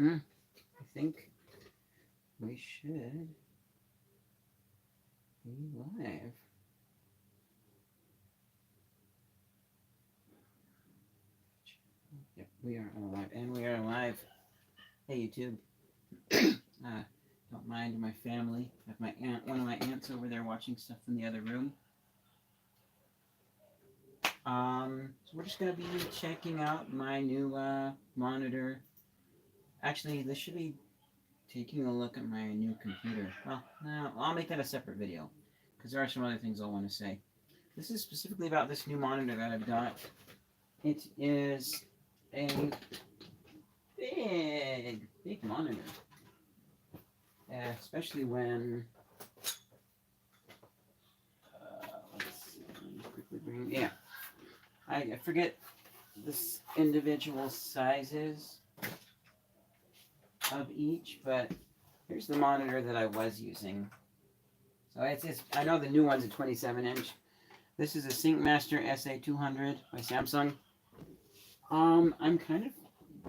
I think we should be live. Yep, we are live, and we are live. Hey, YouTube. Don't mind my family. I have my aunt, one of my aunts over there watching stuff in the other room. So we're just gonna be checking out my new monitor. Actually, this should be taking a look at my new computer. Well, no, I'll make that a separate video because there are some other things I want to say. This is specifically about this new monitor that I've got. It is a big monitor, especially when let's see, let me quickly bring. Yeah, I forget this individual sizes of each, but here's the monitor that I was using. So it's I know the new one's a 27-inch. This is a SyncMaster SA200 by Samsung. I'm kind of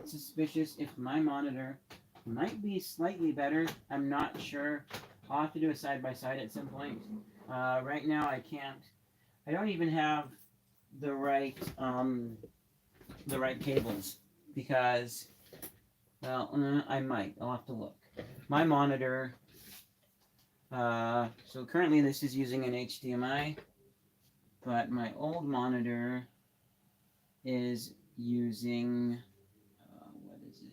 suspicious if my monitor might be slightly better. I'm not sure. I'll have to do a side by side at some point. Right now, I can't. I don't even have the right cables because, well, I might. I'll have to look. My monitor. So currently, this is using an HDMI, but my old monitor is using what is it?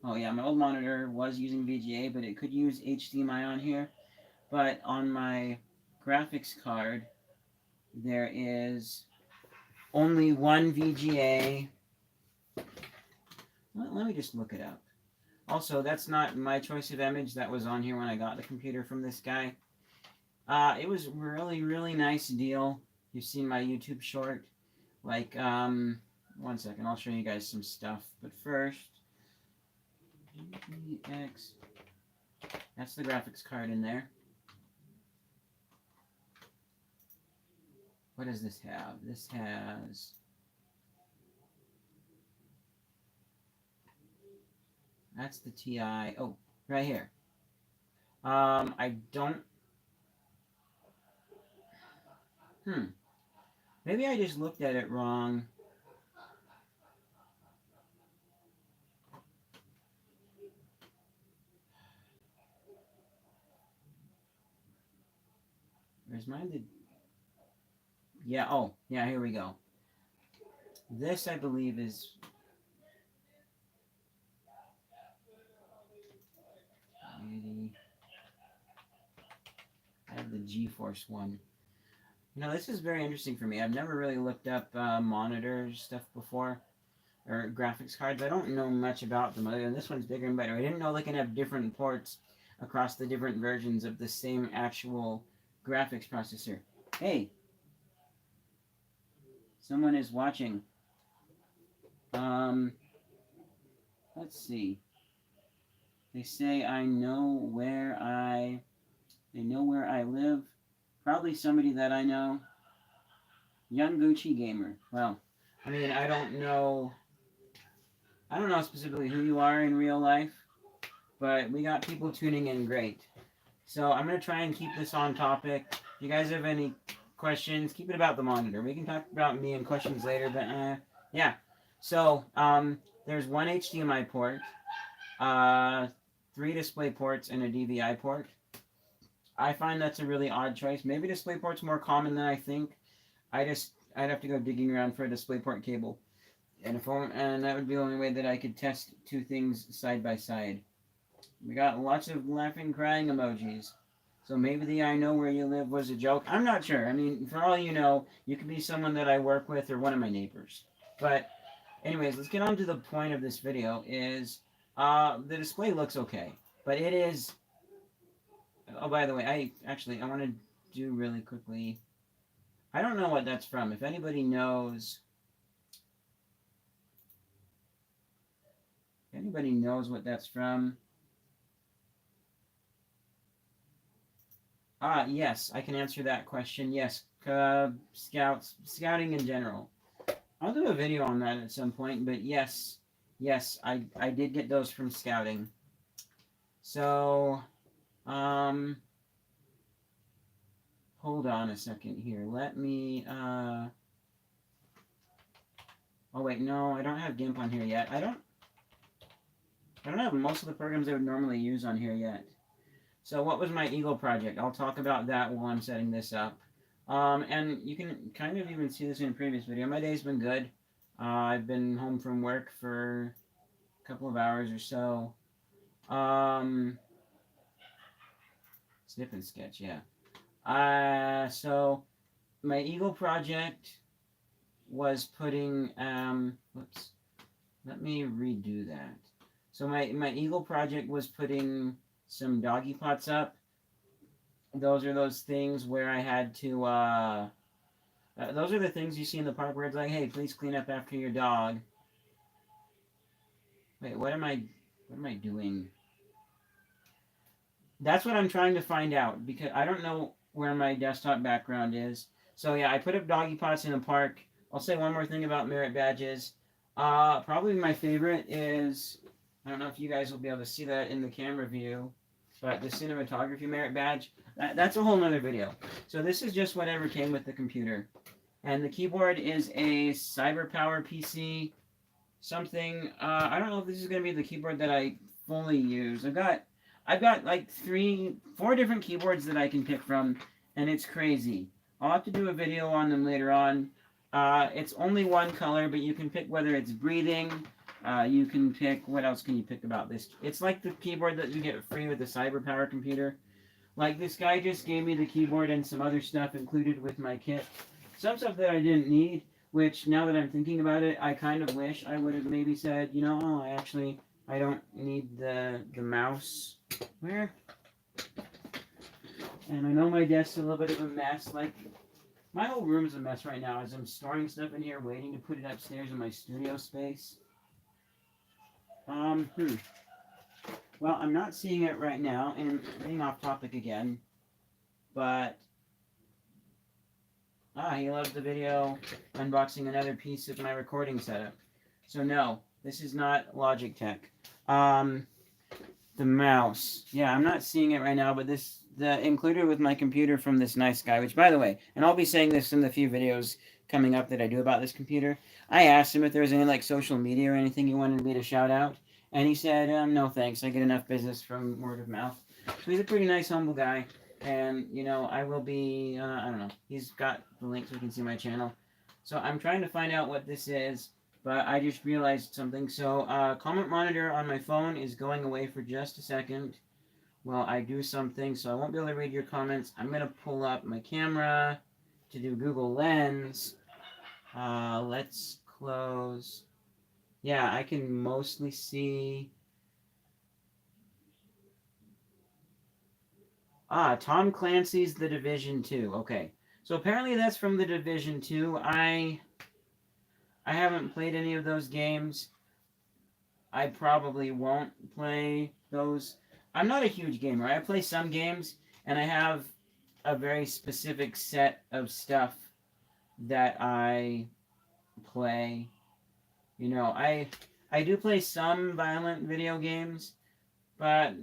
Oh yeah, my old monitor was using VGA, but it could use HDMI on here. But on my graphics card, there is only one VGA. Let me just look it up. Also, that's not my choice of image. That was on here when I got the computer from this guy. It was really nice deal. You've seen my YouTube short. Like, one second, I'll show you guys some stuff. But first, GPX. That's the graphics card in there. What does this have? This has... That's the TI. Oh, right here. I don't... Maybe I just looked at it wrong. Where's mine? Yeah, oh, yeah, here we go. This, I believe, is... I have the GeForce one. You know, this is very interesting for me. I've never really looked up monitor stuff before, or graphics cards. I don't know much about them other than this one's bigger and better. I didn't know they can have different ports across the different versions of the same actual graphics processor. Hey, someone is watching. Let's see. They say they know where I live. Probably somebody that I know. Young Gucci Gamer. Well, I mean, I don't know specifically who you are in real life, but we got people tuning in great. So I'm going to try and keep this on topic. If you guys have any questions, keep it about the monitor. We can talk about me and questions later, but yeah. So there's one HDMI port, 3 display ports, and a DVI port. I find that's a really odd choice. Maybe DisplayPort's more common than I think. I'd have to go digging around for a DisplayPort cable and a phone, and that would be the only way that I could test two things side by side. We got lots of laughing, crying emojis. So maybe the "I know where you live" was a joke. I'm not sure. I mean, for all you know, you could be someone that I work with or one of my neighbors. But anyways, let's get on to the point of this video. Is the display looks okay, but it is. Oh, by the way, I want to do really quickly. I don't know what that's from. If anybody knows, what that's from. Yes, I can answer that question. Yes, scouting in general. I'll do a video on that at some point, but yes, Yes, I did get those from scouting. So, hold on a second here. Let me, oh wait, no, I don't have GIMP on here yet. I don't have most of the programs I would normally use on here yet. So what was my Eagle project? I'll talk about that while I'm setting this up. And you can kind of even see this in a previous video. My day's been good. I've been home from work for a couple of hours or so. Snip and sketch, yeah. So my Eagle project was putting, whoops, let me redo that. So my Eagle project was putting some doggy pots up. Those are those things where I had to, those are the things you see in the park where it's like, hey, please clean up after your dog. Wait, what am I doing? That's what I'm trying to find out, because I don't know where my desktop background is. So yeah, I put up doggy pots in a park. I'll say one more thing about merit badges. Probably my favorite is, I don't know if you guys will be able to see that in the camera view, but the cinematography merit badge, that's a whole nother video. So this is just whatever came with the computer. And the keyboard is a CyberPower PC something. I don't know if this is going to be the keyboard that I fully use. I've got like 4 different keyboards that I can pick from, and it's crazy. I'll have to do a video on them later on. It's only one color, but you can pick whether it's breathing. You can pick, what else can you pick about this? It's like the keyboard that you get free with the CyberPower computer. Like, this guy just gave me the keyboard and some other stuff included with my kit. Some stuff that I didn't need, which, now that I'm thinking about it, I kind of wish I would have maybe said, you know, I don't need the mouse. Where? And I know my desk's a little bit of a mess. Like, my whole room is a mess right now as I'm storing stuff in here, waiting to put it upstairs in my studio space. Well, I'm not seeing it right now, and getting off topic again, but he loves the video unboxing another piece of my recording setup. So no, this is not Logitech. The mouse. Yeah, I'm not seeing it right now, but the included with my computer from this nice guy, which, by the way, and I'll be saying this in the few videos coming up that I do about this computer. I asked him if there was any like social media or anything he wanted me to shout out, and he said, no thanks, I get enough business from word of mouth. So he's a pretty nice, humble guy, and, you know, I will be, I don't know, he's got the link so you can see my channel. So I'm trying to find out what this is, but I just realized something. So comment monitor on my phone is going away for just a second while I do something, so I won't be able to read your comments. I'm going to pull up my camera to do Google Lens. Let's close. Yeah, I can mostly see. Tom Clancy's The Division 2. Okay. So apparently that's from The Division 2. I haven't played any of those games. I probably won't play those. I'm not a huge gamer. I play some games, and I have a very specific set of stuff that I play. You know, I do play some violent video games, but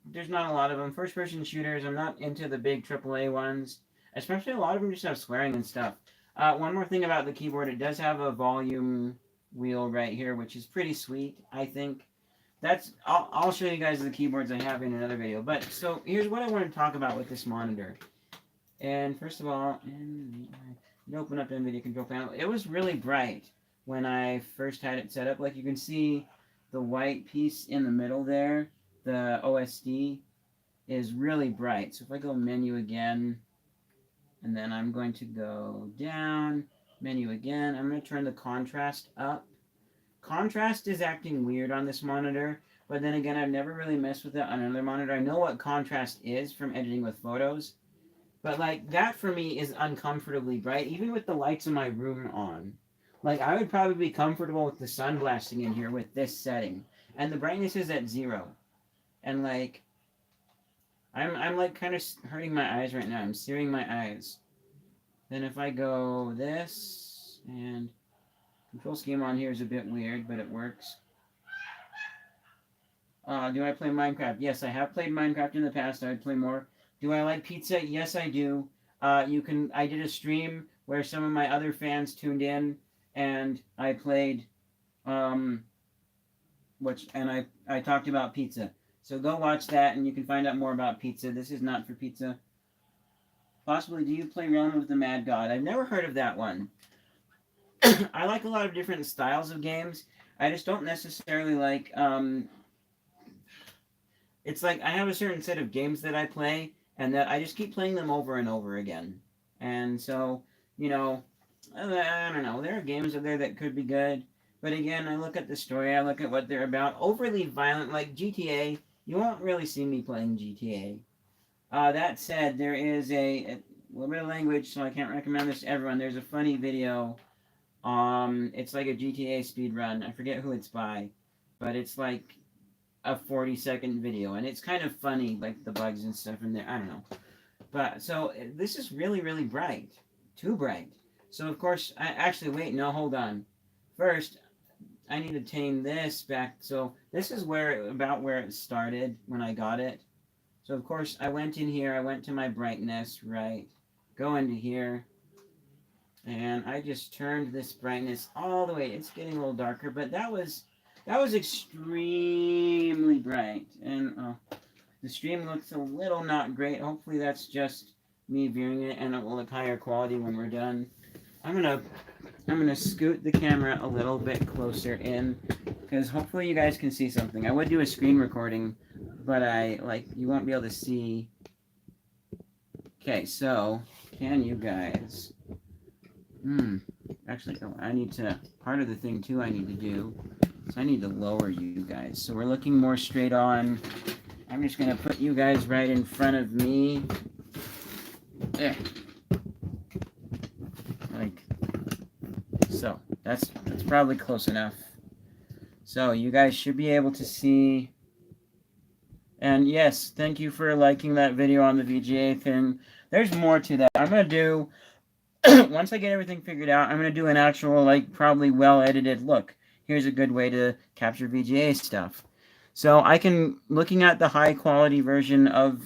there's not a lot of them. First-person shooters, I'm not into the big AAA ones. Especially a lot of them just have swearing and stuff. One more thing about the keyboard, it does have a volume wheel right here, which is pretty sweet, I think. I'll show you guys the keyboards I have in another video. But, so, here's what I want to talk about with this monitor. And, first of all, open up NVIDIA Control Panel. It was really bright when I first had it set up. Like, you can see the white piece in the middle there, the OSD, is really bright. So if I go menu again, and then I'm going to go down, menu again, I'm going to turn the contrast up. Contrast is acting weird on this monitor, but then again, I've never really messed with it on another monitor. I know what contrast is from editing with photos, but like that for me is uncomfortably bright, even with the lights in my room on. Like I would probably be comfortable with the sun blasting in here with this setting, and the brightness is at 0, and like I'm like kind of hurting my eyes right now. I'm searing my eyes. Then if I go this, and control scheme on here is a bit weird, but it works. Do I play Minecraft? Yes, I have played Minecraft in the past. I would play more. Do I like pizza? Yes, I do. I did a stream where some of my other fans tuned in, and I played, um, I talked about pizza. So go watch that, and you can find out more about pizza. This is not for pizza. Possibly, do you play Realm of the Mad God? I've never heard of that one. I like a lot of different styles of games. I just don't necessarily like. It's like I have a certain set of games that I play, and that I just keep playing them over and over again. And so, you know, I don't know. There are games out there that could be good, but again, I look at the story. I look at what they're about. Overly violent, like GTA. You won't really see me playing GTA. That said, there is a little bit of language, so I can't recommend this to everyone. There's a funny video. It's like a GTA speed run. I forget who it's by, but it's like a 40-second video, and it's kind of funny, like the bugs and stuff in there. I don't know, but so this is really, really bright, too bright. So of course, I actually wait. No, hold on. First, I need to tame this back. So this is about where it started when I got it. So of course, I went in here. I went to my brightness, right? Go into here. And I just turned this brightness all the way. It's getting a little darker, but that was extremely bright. And the stream looks a little not great. Hopefully that's just me viewing it, and it will look higher quality when we're done. I'm gonna scoot the camera a little bit closer in, because hopefully you guys can see something. I would do a screen recording, but you won't be able to see. Okay, so can you guys? Actually, I need to, part of the thing too I need to do, so I need to lower you guys. So we're looking more straight on. I'm just going to put you guys right in front of me. There. Like, so. That's probably close enough. So you guys should be able to see. And yes, thank you for liking that video on the VGA thing. There's more to that. I'm going to do... once I get everything figured out, I'm going to do an actual, like, probably well-edited look. Here's a good way to capture VGA stuff. So I can, looking at the high-quality version of,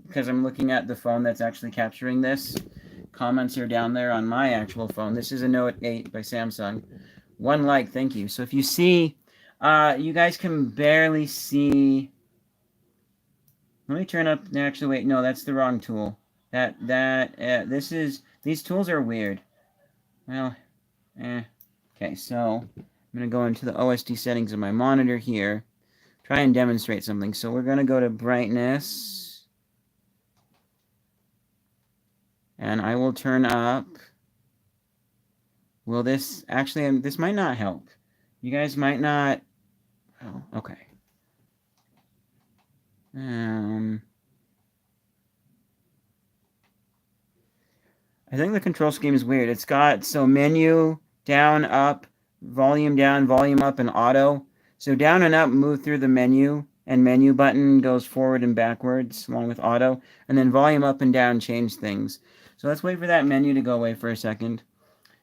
because I'm looking at the phone that's actually capturing this, comments are down there on my actual phone. This is a Note 8 by Samsung. 1 like, thank you. So if you see, you guys can barely see... Let me turn up, actually, wait, no, that's the wrong tool. These tools are weird. Well, Okay, so I'm going to go into the OSD settings of my monitor here. Try and demonstrate something. So we're going to go to brightness. And I will turn up. Will this... Actually, this might not help. You guys might not... Oh, okay. I think the control scheme is weird. It's got, so menu, down, up, volume down, volume up, and auto. So down and up move through the menu, and menu button goes forward and backwards along with auto. And then volume up and down change things. So let's wait for that menu to go away for a second.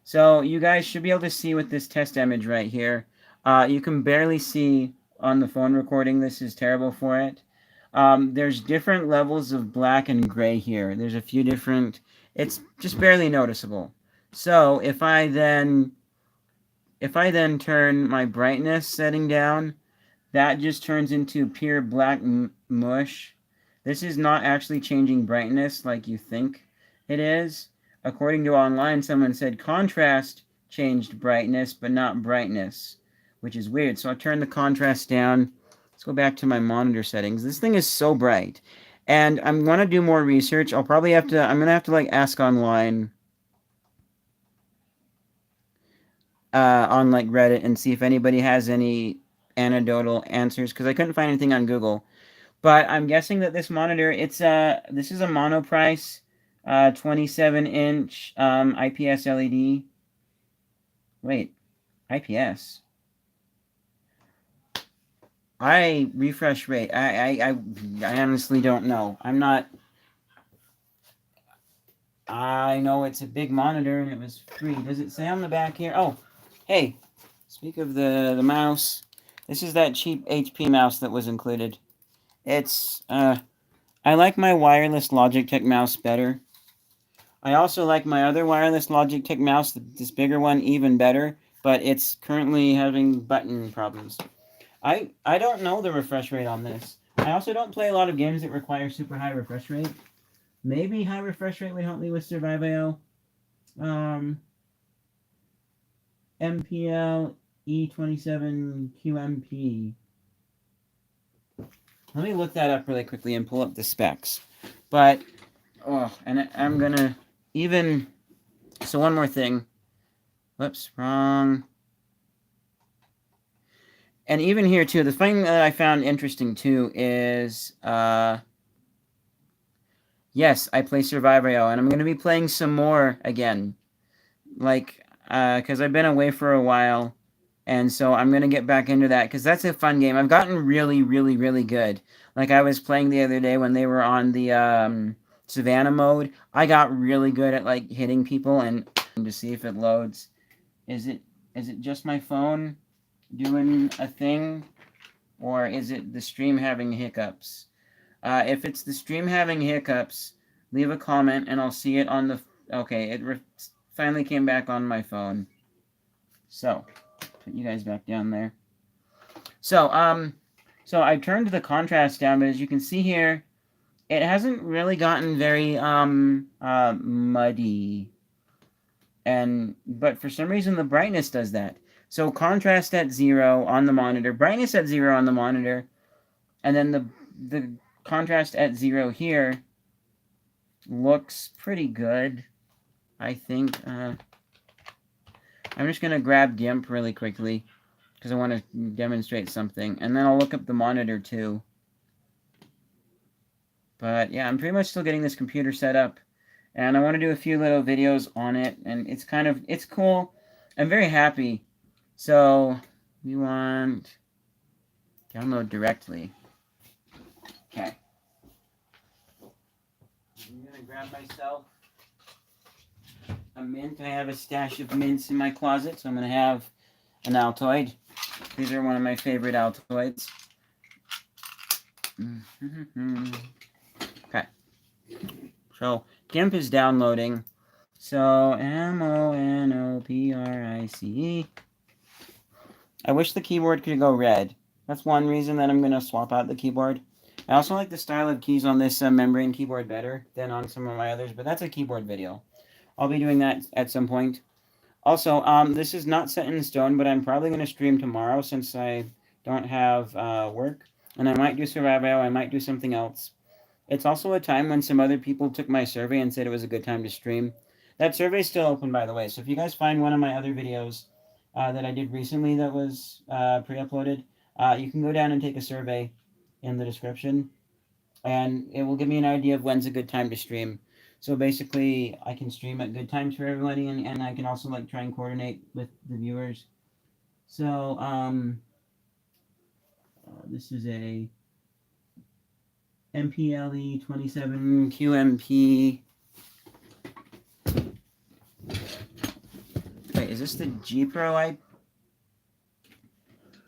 So you guys should be able to see with this test image right here. You can barely see on the phone recording. This is terrible for it. There's different levels of black and gray here. There's a few different... It's just barely noticeable. So if I then turn my brightness setting down, that just turns into pure black mush. This is not actually changing brightness like you think it is. According to online, someone said contrast changed brightness, but not brightness, which is weird. So I'll turn the contrast down. Let's go back to my monitor settings. This thing is so bright. And I'm going to do more research. I'm going to have to like ask online on like Reddit and see if anybody has any anecdotal answers, because I couldn't find anything on Google. But I'm guessing that this monitor, this is a Monoprice 27-inch IPS LED. Wait, IPS. Refresh rate. I honestly don't know. I know it's a big monitor and it was free. Does it say on the back here? Oh, hey, speak of the mouse. This is that cheap HP mouse that was included. It's, I like my wireless Logitech mouse better. I also like my other wireless Logitech mouse, this bigger one, even better, but it's currently having button problems. I don't know the refresh rate on this. I also don't play a lot of games that require super high refresh rate. Maybe high refresh rate would help me with Survive.io. MPL E27 QMP. Let me look that up really quickly and pull up the specs. But, and I'm gonna even, so one more thing. Whoops, wrong. And even here too, the thing that I found interesting too is, yes, I play Survive.io, and I'm going to be playing some more again. Like, because I've been away for a while, and so I'm going to get back into that, because that's a fun game. I've gotten really, really, really good. Like, I was playing the other day when they were on the Savannah mode. I got really good at, like, hitting people, and to see if it loads. Is it just my phone doing a thing, or is it the stream having hiccups? If it's the stream having hiccups, leave a comment and I'll see it on the... Okay, it finally came back on my phone. So, put you guys back down there. So I turned the contrast down, but as you can see here, it hasn't really gotten very muddy. But for some reason the brightness does that. So contrast at 0 on the monitor, brightness at 0 on the monitor, and then the contrast at 0 here looks pretty good, I think. I'm just going to grab GIMP really quickly because I want to demonstrate something. And then I'll look up the monitor too. But yeah, I'm pretty much still getting this computer set up. And I want to do a few little videos on it. And it's cool. I'm very happy. So we want download directly. Okay. I'm going to grab myself a mint. I have a stash of mints in my closet, so I'm going to have an Altoid. These are one of my favorite Altoids. Okay. So, GIMP is downloading. So, MONOPRICE. I wish the keyboard could go red. That's one reason that I'm going to swap out the keyboard. I also like the style of keys on this membrane keyboard better than on some of my others, but that's a keyboard video. I'll be doing that at some point. Also, this is not set in stone, but I'm probably going to stream tomorrow since I don't have work. And I might do Survive.io, I might do something else. It's also a time when some other people took my survey and said it was a good time to stream. That survey's still open, by the way. So if you guys find one of my other videos that I did recently that was pre-uploaded, you can go down and take a survey in the description. And it will give me an idea of when's a good time to stream. So basically, I can stream at good times for everybody, and I can also like try and coordinate with the viewers. So, this is a MPLE 27 QMP. Wait, is this the G Pro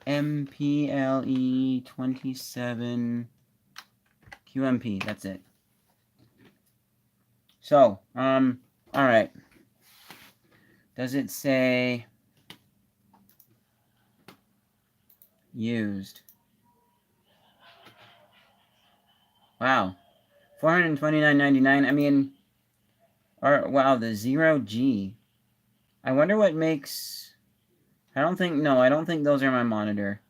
MPLE 27 QMP? That's it. So, alright. Does it say used? Wow. $429.99. I mean, wow, the 0G. I wonder what makes... I don't think those are my monitor.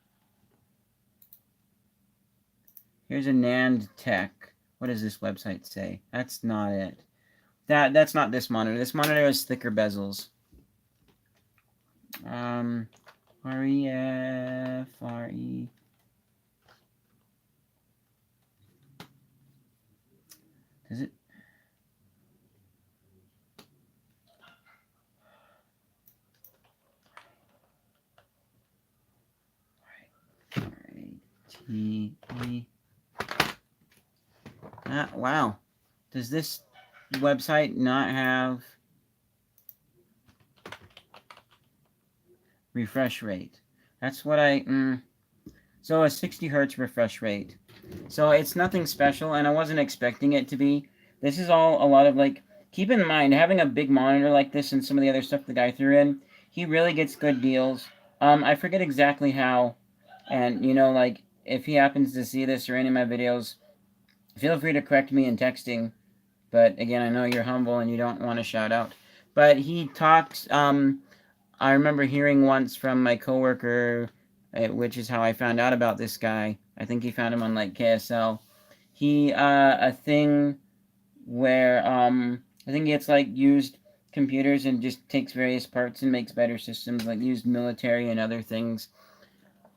Here's a NAND Tech. What does this website say? That's not it. That's not this monitor. This monitor has thicker bezels. REFRE. Does it? RATE. Wow. Does this website not have refresh rate? That's what I... So a 60 hertz refresh rate. So it's nothing special, and I wasn't expecting it to be. This is all a lot of, like, keep in mind, having a big monitor like this and some of the other stuff the guy threw in, he really gets good deals. I forget exactly how, and, you know, like, if he happens to see this or any of my videos, feel free to correct me in texting. But again, I know you're humble and you don't want to shout out. But he talks, I remember hearing once from my coworker, which is how I found out about this guy. I think he found him on, like, KSL. He, a thing where, I think it's, like, used computers and just takes various parts and makes better systems, like used military and other things.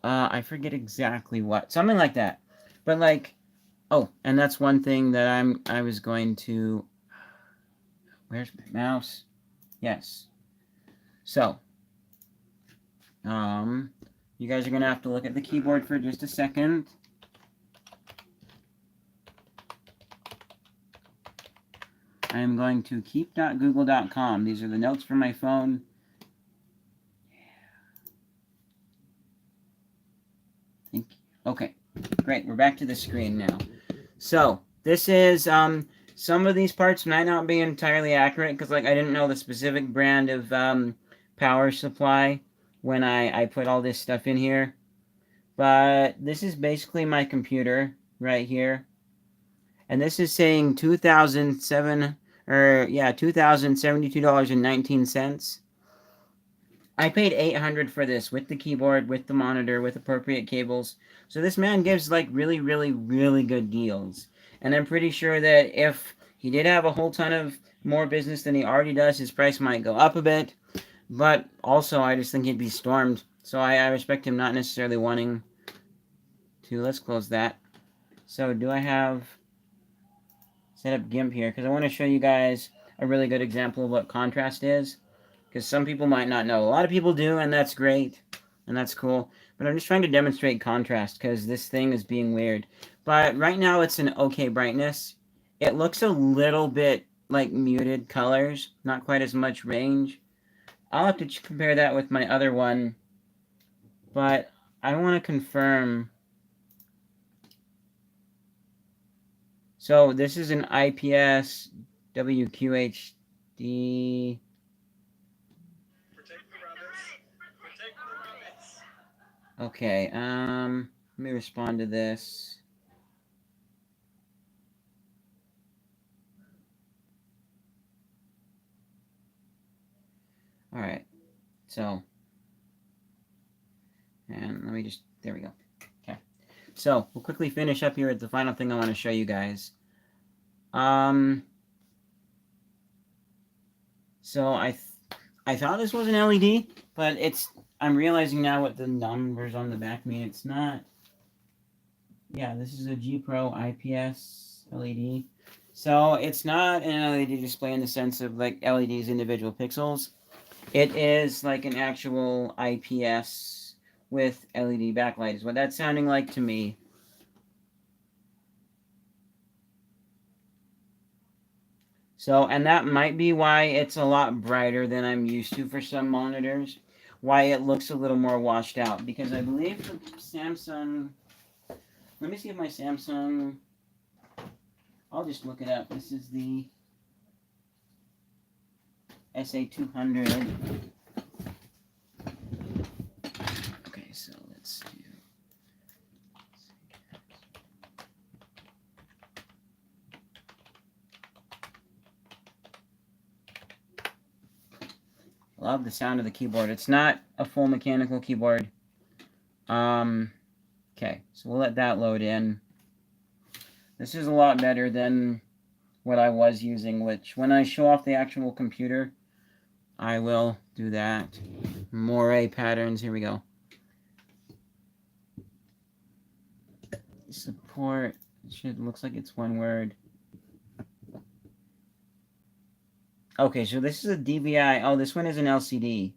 I forget exactly what. Something like that. But, like, oh, and that's one thing that I was going to... Where's my mouse? Yes. So, you guys are going to have to look at the keyboard for just a second. I am going to keep.google.com. These are the notes from my phone. Okay, great. We're back to the screen now. So, this is, some of these parts might not be entirely accurate because, like, I didn't know the specific brand of power supply when I put all this stuff in here. But this is basically my computer right here. And this is saying $2,072.19. I paid $800 for this with the keyboard, with the monitor, with appropriate cables. So this man gives, like, really, really, really good deals. And I'm pretty sure that if he did have a whole ton of more business than he already does, his price might go up a bit. But also, I just think he'd be stormed. So I respect him not necessarily wanting to. Let's close that. So do I have set up GIMP here? Because I want to show you guys a really good example of what contrast is. Because some people might not know. A lot of people do, and that's great. And that's cool. But I'm just trying to demonstrate contrast, because this thing is being weird. But right now, it's an okay brightness. It looks a little bit like muted colors. Not quite as much range. I'll have to compare that with my other one. But I want to confirm. So this is an IPS WQHD. Okay, let me respond to this. Alright, so, and let me just, there we go. Okay, so, we'll quickly finish up here at the final thing I want to show you guys. So I thought this was an LED, but I'm realizing now what the numbers on the back mean. It's not. Yeah, this is a G Pro IPS LED. So it's not an LED display in the sense of, like, LEDs individual pixels. It is like an actual IPS with LED backlight is what that's sounding like to me. So, and that might be why it's a lot brighter than I'm used to for some monitors. Why it looks a little more washed out. Because I believe the Samsung... Let me see if my Samsung... I'll just look it up. This is the SA200. Okay, so let's do... Love the sound of the keyboard. It's not a full mechanical keyboard. Okay, so we'll let that load in. This is a lot better than what I was using, which when I show off the actual computer, I will do that. Moire patterns, here we go. Support, looks like it's one word. Okay, so this is a DVI. Oh, this one is an LCD.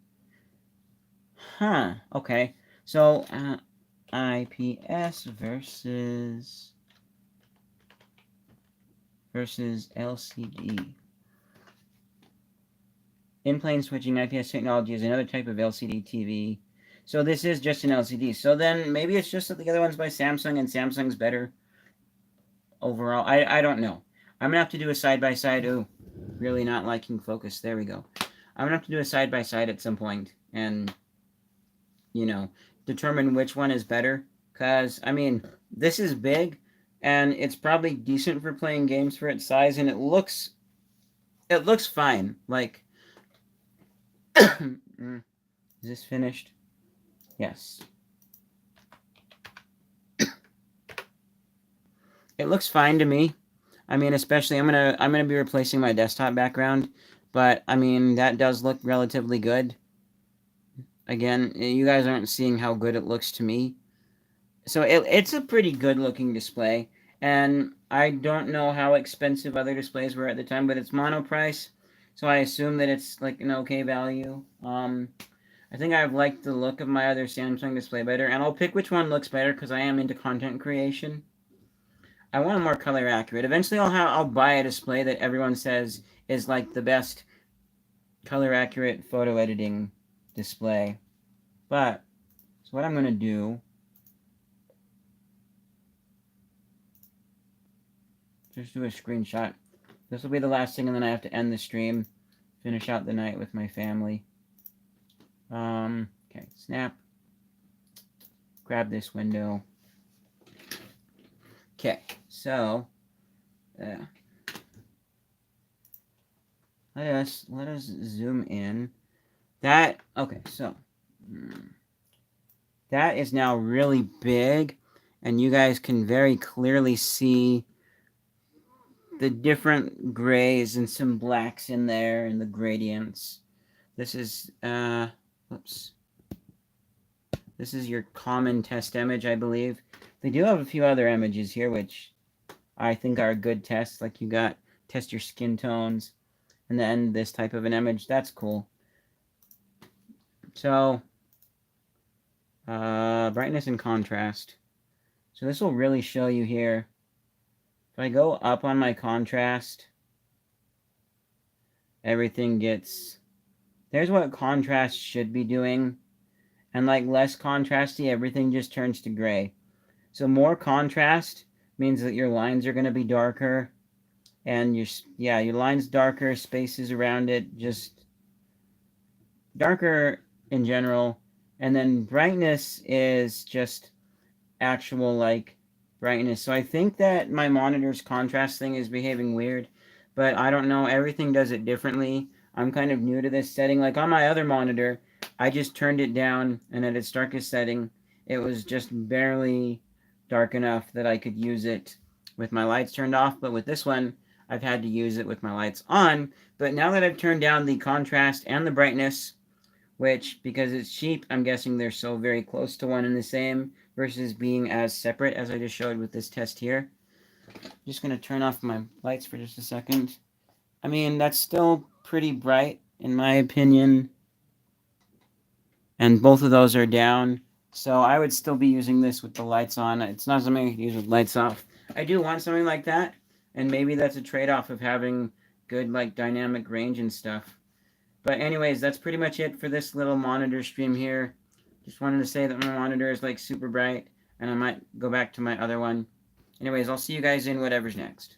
Huh, okay. So, IPS versus LCD. In-plane switching IPS technology is another type of LCD TV So this is just an LCD. So then maybe it's just that the other one's by Samsung and Samsung's better overall. I don't know. I'm gonna have to do a side-by-side. Oh, really not liking focus. There we go. I'm gonna have to do a side-by-side at some point and, you know, determine which one is better. Because, I mean, this is big, and it's probably decent for playing games for its size, and it looks fine. Like, is this finished? Yes. It looks fine to me. I mean, especially I'm gonna be replacing my desktop background, but I mean that does look relatively good. Again, you guys aren't seeing how good it looks to me. So it's a pretty good looking display, and I don't know how expensive other displays were at the time, but it's mono price, so I assume that it's like an okay value. I think I've liked the look of my other Samsung display better, and I'll pick which one looks better because I am into content creation. I want a more color accurate. Eventually, I'll buy a display that everyone says is like the best color accurate photo editing display. But so what I'm gonna do, just do a screenshot. This will be the last thing, and then I have to end the stream, finish out the night with my family. Okay, snap. Grab this window. Okay, so let us zoom in. Okay, so that is now really big, and you guys can very clearly see the different grays and some blacks in there and the gradients. This is whoops. This is your common test image, I believe. They do have a few other images here, which I think are good tests. Like you got test your skin tones, and then this type of an image. That's cool. So, brightness and contrast. So this will really show you here. If I go up on my contrast, everything gets... There's what contrast should be doing. And like less contrasty, everything just turns to gray. So more contrast means that your lines are going to be darker, and your line's darker, spaces around it just darker in general. And then brightness is just actual like brightness. So I think that my monitor's contrast thing is behaving weird, but I don't know. Everything does it differently. I'm kind of new to this setting. Like on my other monitor, I just turned it down, and at its darkest setting, it was just barely dark enough that I could use it with my lights turned off. But with this one, I've had to use it with my lights on. But now that I've turned down the contrast and the brightness, which, because it's cheap, I'm guessing they're so very close to one and the same versus being as separate as I just showed with this test here. I'm just going to turn off my lights for just a second. I mean, that's still pretty bright, in my opinion. And both of those are down. So I would still be using this with the lights on. It's not something I could use with lights off. I do want something like that. And maybe that's a trade-off of having good like dynamic range and stuff. But anyways, that's pretty much it for this little monitor stream here. Just wanted to say that my monitor is like super bright. And I might go back to my other one. Anyways, I'll see you guys in whatever's next.